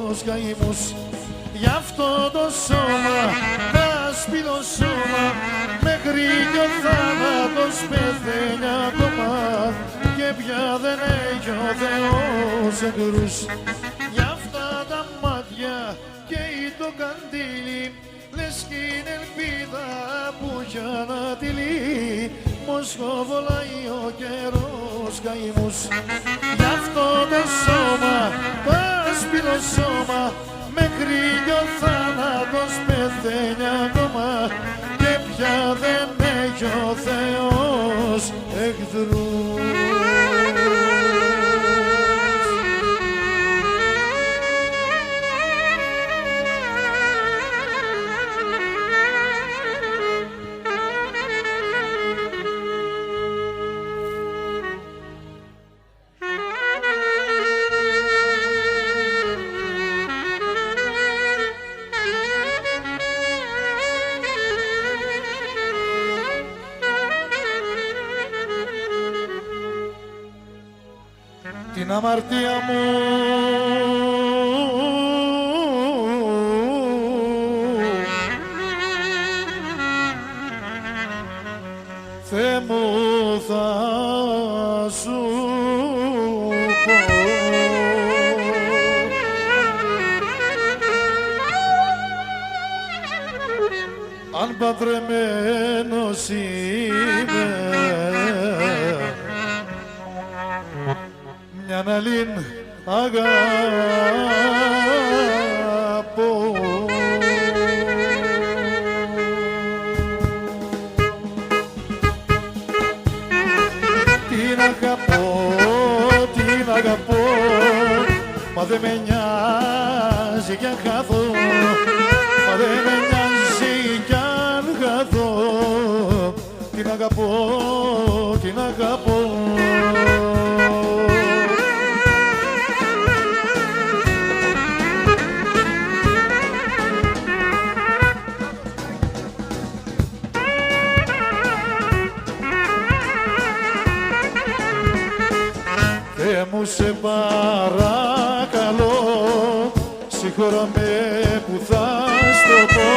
καιρός καημούς. Γι' αυτό το σώμα θα σπήλω σώμα μέχρι κι ο θάνατος πεθαίνει ακόμα και πια δεν έχει ο Θεός εχθρούς. Γι' αυτά τα μάτια καίει το καντήλι λες κι είναι ελπίδα που κι ανατυλεί μοσχοβολάει ο καιρός καημούς. Γι' αυτό το σώμα θα σπήλω σώμα μέχρι κι ο θάνατος πεθαίνει ακόμα και πια δεν έχει ο Θεός εχθρούς. Την αμαρτία μου Θεέ μου θα σου πω. Αν παντρεμένος είμαι μιαν άλλην αγαπώ. Την αγαπώ, μα δεν με νοιάζει κι αν χαθώ, μα δεν με νοιάζει κι αν χαθώ. Την αγαπώ, την αγαπώ. Θεέ μου σε παρακαλώ, συγχώρα με που θα στο πω,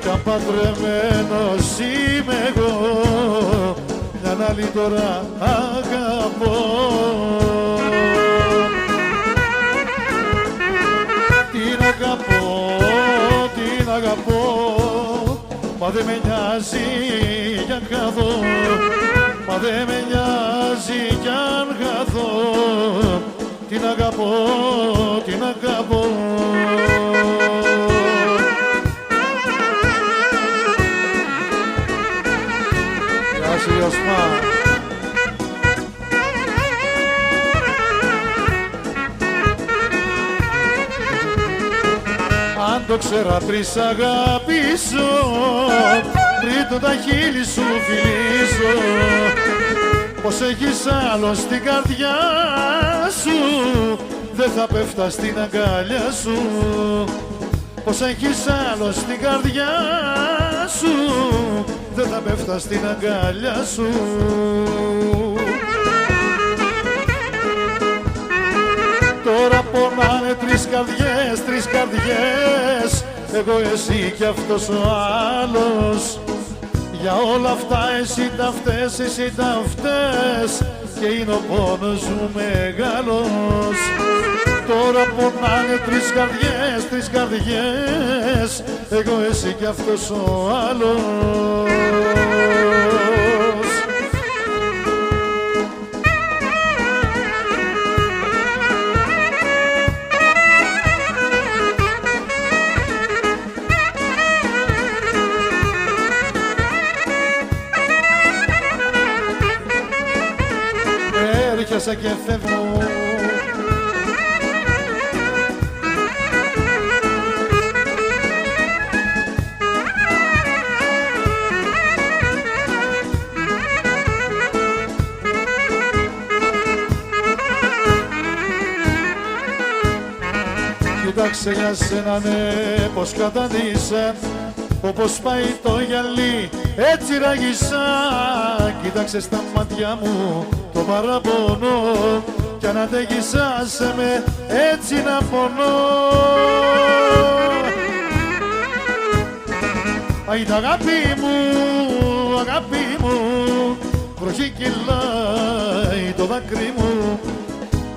κι αν παντρεμένος είμαι εγώ, μιαν άλλη τώρα αγαπώ. Την αγαπώ, μα δεν με νοιάζει κι αν χαθώ, μα δεν με νοιάζει κι αν χαθώ. Την αγαπώ, την αγαπώ. Γεια σου Ιωσμά. Αν το ξέρα τρεις αγαπήσω, τρίτο τα χείλη σου φιλήσω, πως έχεις άλλο στην καρδιά σου, δεν θα πέφτα στην αγκαλιά σου. Πως έχεις άλλο στην καρδιά σου, δεν θα πέφτα στην αγκαλιά σου. Τώρα πονάνε τρεις καρδιές, εγώ, εσύ κι αυτός ο άλλος. Για όλα αυτά εσύ τα φταίς και είναι ο πόνος μου μεγάλος. Τώρα πονάνε τρεις καρδιές, εγώ, εσύ κι αυτός ο άλλος. Έρχεσαι και φεύγω, κοίταξε για σένα, ναι, πως καταντήσαν, όπως πάει το γυαλί, έτσι ράγισα. Κοίταξε στα μάτια μου το παραπονό, κι αν αντέχεις άσε με έτσι να πονώ. Αϊ, αγάπη μου, βροχή κυλάει το δάκρυ μου.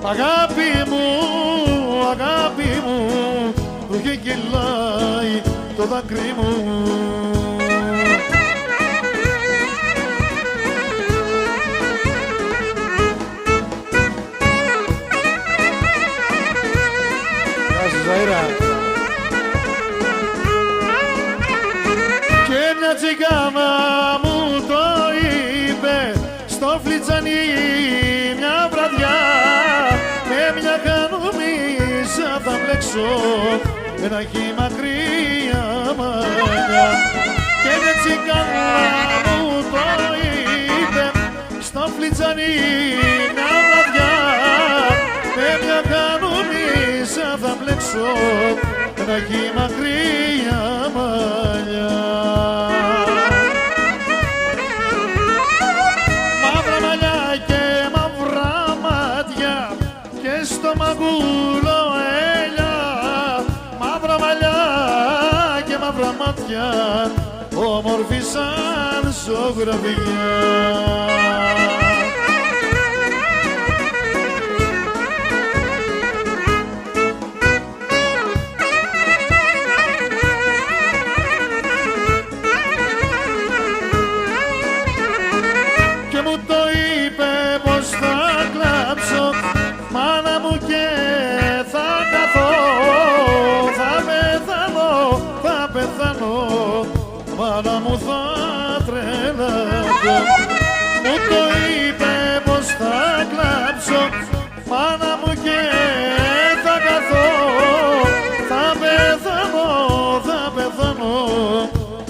Αγάπη μου, βροχή κυλάει το δάκρυ μου. Και μια τσιγκάνα μου το είπε στο φλιτζανί μια βραδιά, με μια κανομίζα θα μπλέξω ένα κύμα κρύα μαλλιά. Και μια τσιγκάνα μου το είπε στο φλιτζανί μια βραδιά, με μια κανομίζα θα μπλέξω ένα κύμα κρύα μαλλιά. Μαύρα μαλλιά και μαύρα μάτια και στο μαγούλο έλια. Μαύρα μαλλιά και μαύρα μάτια, όμορφη σαν ζωγραφιά. Μάνα μου θα τρελαθώ, μου το είπε πως θα κλάψω. Μάνα μου και θα καθώ, θα πεθάνω,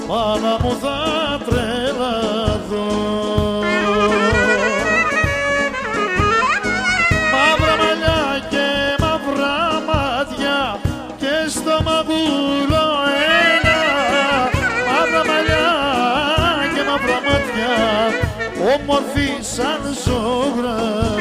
μάνα μου θα τρελαθώ. Μαύρα μαλλιά και μαύρα μάτια και στο μαγούλο όμορφη σαν ζωγραφιά.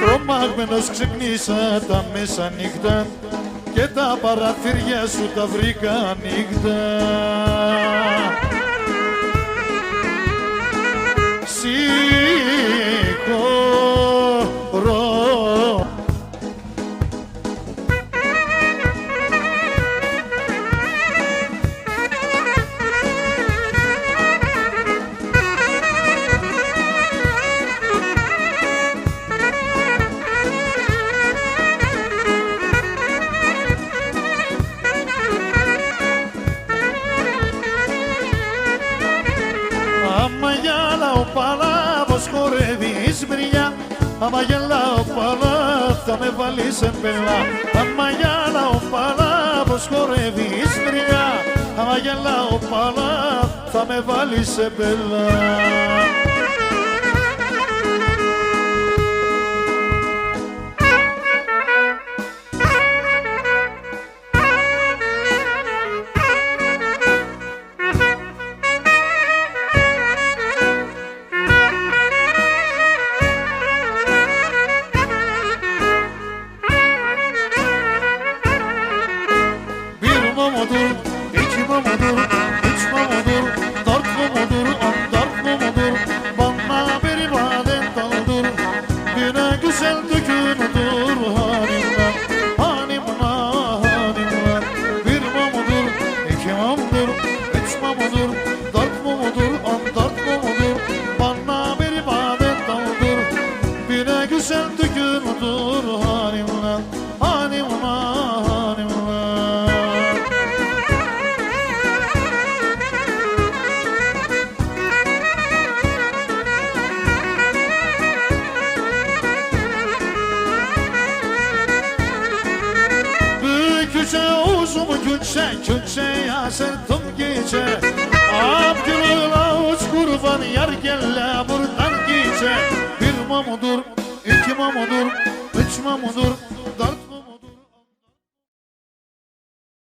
Τρομαγμένος ξυπνήσα τα μεσανύχτα και τα παραθύρια σου τα βρήκα ανοιχτά. Συγχωρώ. Άμα γελάω παλά πως χορεύεις μπριλιά, άμα γελάω παλά θα με βάλεις εμπελά. Άμα γελάω παλά πως χορεύεις μπριλιά, άμα γελάω παλά θα με βάλεις εμπελά. Gece uzun külçe ya sırtım gece Abdülül uç kurban yar gelle buradan gece Bir mamudur, iki mamudur, üç mamudur, dört